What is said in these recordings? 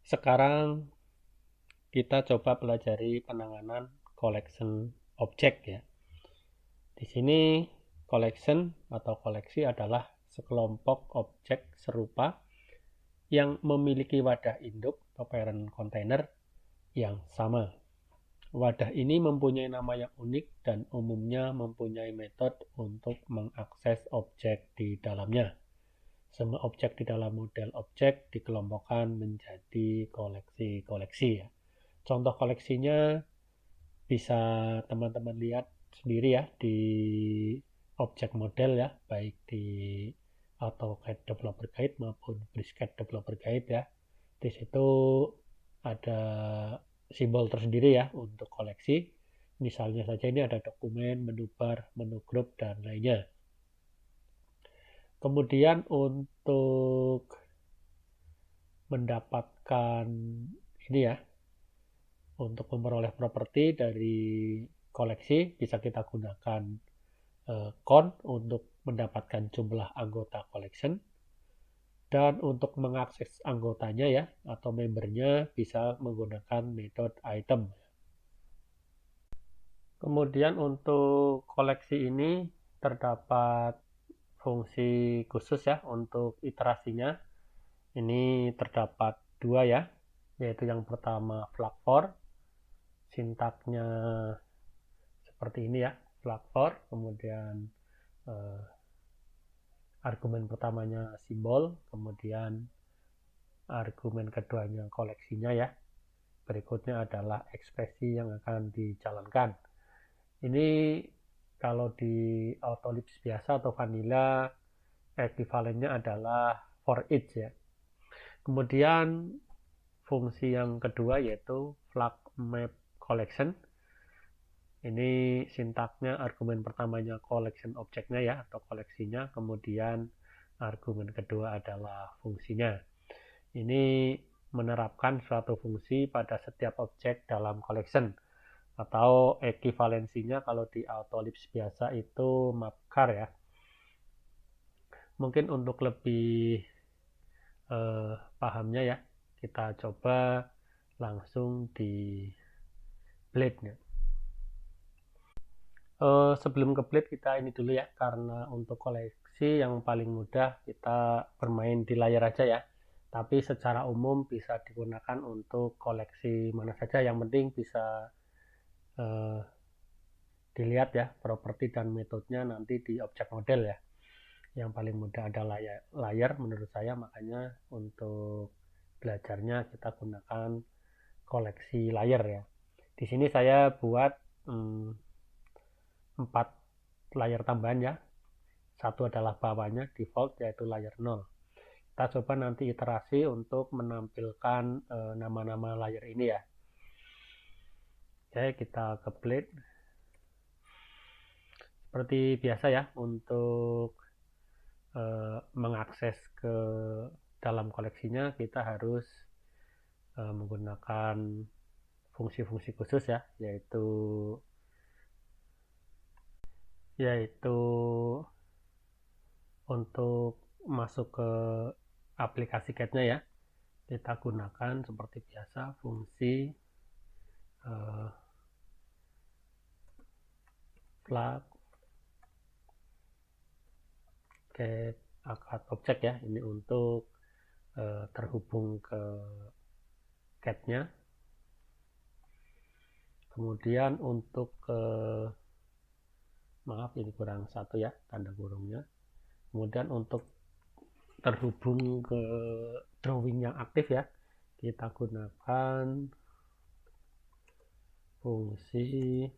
Sekarang kita coba pelajari penanganan collection object ya. Di sini collection atau koleksi adalah sekelompok objek serupa yang memiliki wadah induk atau parent container yang sama. Wadah ini mempunyai nama yang unik dan umumnya mempunyai metode untuk mengakses objek di dalamnya. Semua objek di dalam model objek dikelompokkan menjadi koleksi-koleksi ya. Contoh koleksinya bisa teman-teman lihat sendiri ya di objek model ya, baik di AutoCAD Developer Guide maupun BricsCAD Developer Guide ya. Di situ ada simbol tersendiri ya untuk koleksi. Misalnya saja ini ada dokumen, menu bar, menu grup, dan lainnya. Kemudian untuk mendapatkan ini ya, untuk memperoleh properti dari koleksi bisa kita gunakan count untuk mendapatkan jumlah anggota collection, dan untuk mengakses anggotanya ya atau membernya bisa menggunakan metode item. Kemudian untuk koleksi ini terdapat fungsi khusus ya untuk iterasinya. Ini terdapat dua ya, yaitu yang pertama flag for, sintaknya seperti ini ya, flag for, kemudian argumen pertamanya simbol, kemudian argumen keduanya koleksinya ya. Berikutnya adalah ekspresi yang akan dijalankan. Ini kalau di Autolips biasa atau vanilla ekuivalennya adalah for each ya. Kemudian fungsi yang kedua yaitu flag map collection. Ini sintaknya argumen pertamanya collection objeknya ya atau koleksinya, kemudian argumen kedua adalah fungsinya. Ini menerapkan suatu fungsi pada setiap objek dalam collection atau ekivalensinya kalau di Autolips biasa itu mapchar ya. Mungkin untuk lebih pahamnya ya, kita coba langsung di blade-nya. Sebelum ke blade kita ini dulu ya, karena untuk koleksi yang paling mudah kita bermain di layar aja ya, tapi secara umum bisa digunakan untuk koleksi mana saja, yang penting bisa dilihat ya properti dan metodenya nanti di objek model ya. Yang paling mudah adalah layar menurut saya, makanya untuk belajarnya kita gunakan koleksi layar ya. Di sini saya buat 4 layar tambahan ya. Satu adalah bawahnya default yaitu layar 0. Kita coba nanti iterasi untuk menampilkan nama-nama layar ini ya. Oke, kita ke blade. Seperti biasa ya, untuk mengakses ke dalam koleksinya kita harus menggunakan fungsi-fungsi khusus ya, yaitu untuk masuk ke aplikasi CAD-nya ya, kita gunakan seperti biasa fungsi flag CAD akad objek ya, ini untuk terhubung ke CAD-nya. Kemudian untuk maaf ini kurang satu ya tanda kurungnya. Kemudian untuk terhubung ke drawing yang aktif ya, kita gunakan fungsi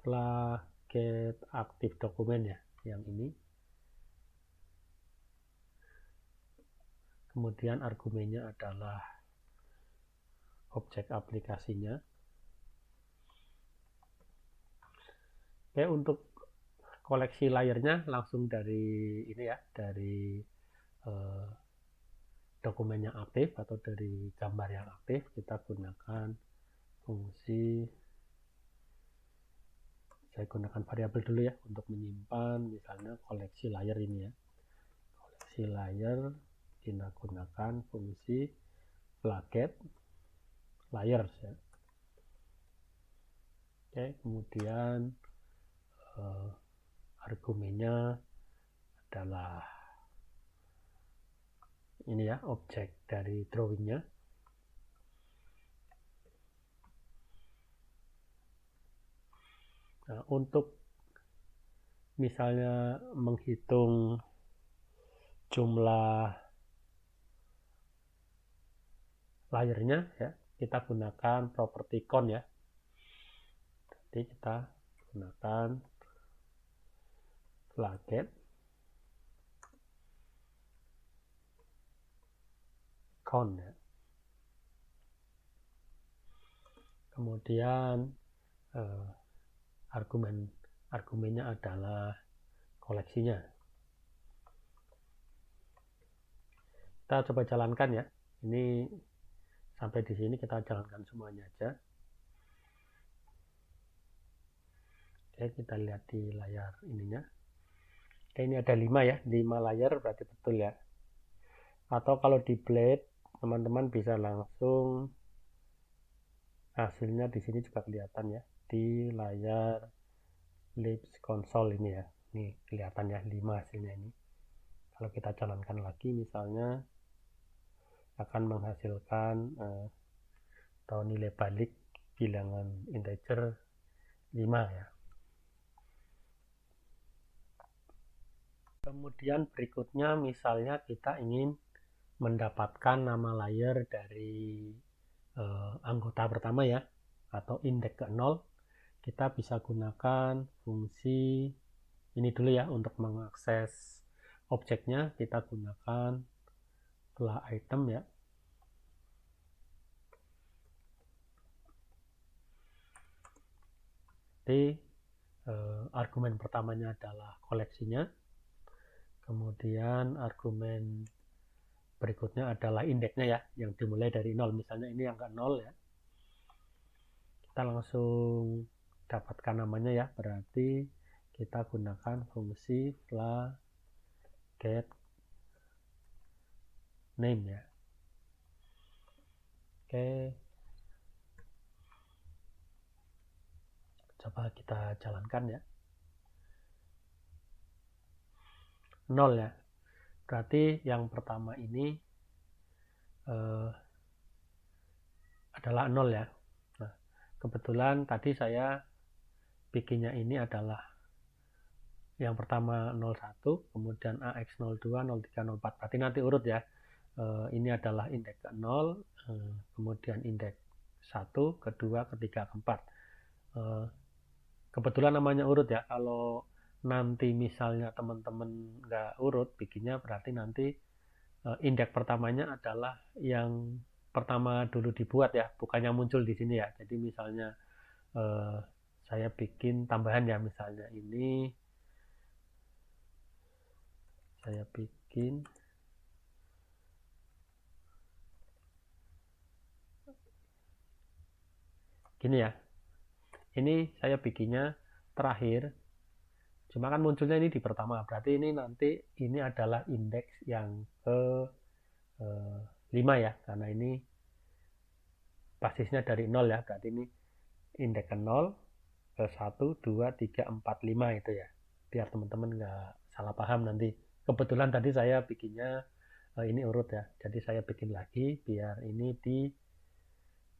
flag get aktif dokumen ya, yang ini. Kemudian argumennya adalah objek aplikasinya. Oke, untuk koleksi layarnya langsung dari ini ya, dari dokumen yang aktif atau dari gambar yang aktif, kita gunakan fungsi, saya gunakan variabel dulu ya untuk menyimpan misalnya koleksi layar ini ya. Koleksi layar kita gunakan fungsi flaget layers ya. Oke, kemudian argumennya adalah ini ya, objek dari drawingnya. Nah, untuk misalnya menghitung jumlah layernya ya, kita gunakan properti count ya. Jadi kita gunakan flaget count ya. Kemudian argumennya adalah koleksinya. Kita coba jalankan ya. Ini sampai di sini kita jalankan semuanya aja. Oke, kita lihat di layar ininya. Oke, ini ada 5 ya, 5 layar berarti betul ya. Atau kalau di blade, teman-teman bisa langsung hasilnya di sini juga kelihatan ya, di layar Lisp console ini ya. Ini kelihatan ya, 5 hasilnya ini. Kalau kita jalankan lagi misalnya akan menghasilkan atau nilai balik bilangan integer 5 ya. Kemudian berikutnya misalnya kita ingin mendapatkan nama layer dari anggota pertama ya, atau indeks ke 0. Kita bisa gunakan fungsi ini dulu ya. Untuk mengakses objeknya kita gunakan fla item ya. Jadi argumen pertamanya adalah koleksinya. Kemudian argumen berikutnya adalah indeksnya ya, yang dimulai dari 0. Misalnya ini angka 0 ya. Kita langsung dapatkan namanya ya, berarti kita gunakan fungsi fla get name ya. Oke, coba kita jalankan ya. 0 ya, berarti yang pertama ini adalah 0 ya. Nah, kebetulan tadi saya bikinnya ini adalah yang pertama 01, kemudian AX02, 03, 04. Berarti nanti urut ya. Ini adalah indeks ke 0, kemudian indeks 1, kedua, ketiga, keempat. Kebetulan namanya urut ya. Kalau nanti misalnya teman-teman nggak urut bikinnya, berarti nanti indeks pertamanya adalah yang pertama dulu dibuat ya, bukan yang muncul di sini ya. Jadi misalnya saya bikin tambahan ya, misalnya ini saya bikin gini ya. Ini saya bikinnya terakhir, cuma kan munculnya ini di pertama, berarti ini nanti ini adalah indeks yang ke 5 ya, karena ini basisnya dari 0 ya, berarti ini indeks ke 0, ke 1, 2, 3, 4, 5 itu ya, biar teman-teman nggak salah paham nanti. Kebetulan tadi saya bikinnya ini urut ya, jadi saya bikin lagi biar ini di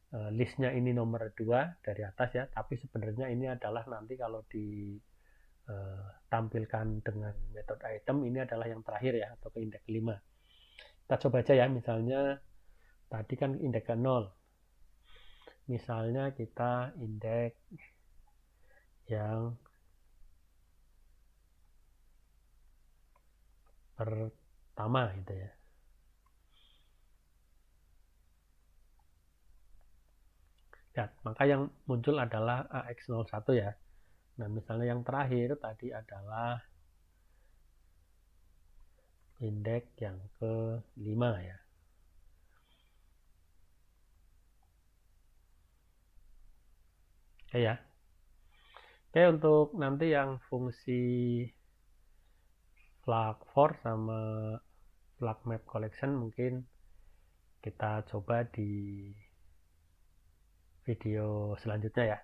listnya ini nomor 2 dari atas ya, tapi sebenarnya ini adalah nanti kalau ditampilkan dengan metode item ini adalah yang terakhir ya, atau ke indeks 5. Kita coba aja ya, misalnya tadi kan indeks ke 0, misalnya kita indeks yang pertama gitu ya. Ya, maka yang muncul adalah AX01 ya. Nah, misalnya yang terakhir tadi adalah indeks yang ke-5 ya. Oke ya. Oke, untuk nanti yang fungsi flag for sama plug map collection mungkin kita coba di video selanjutnya ya.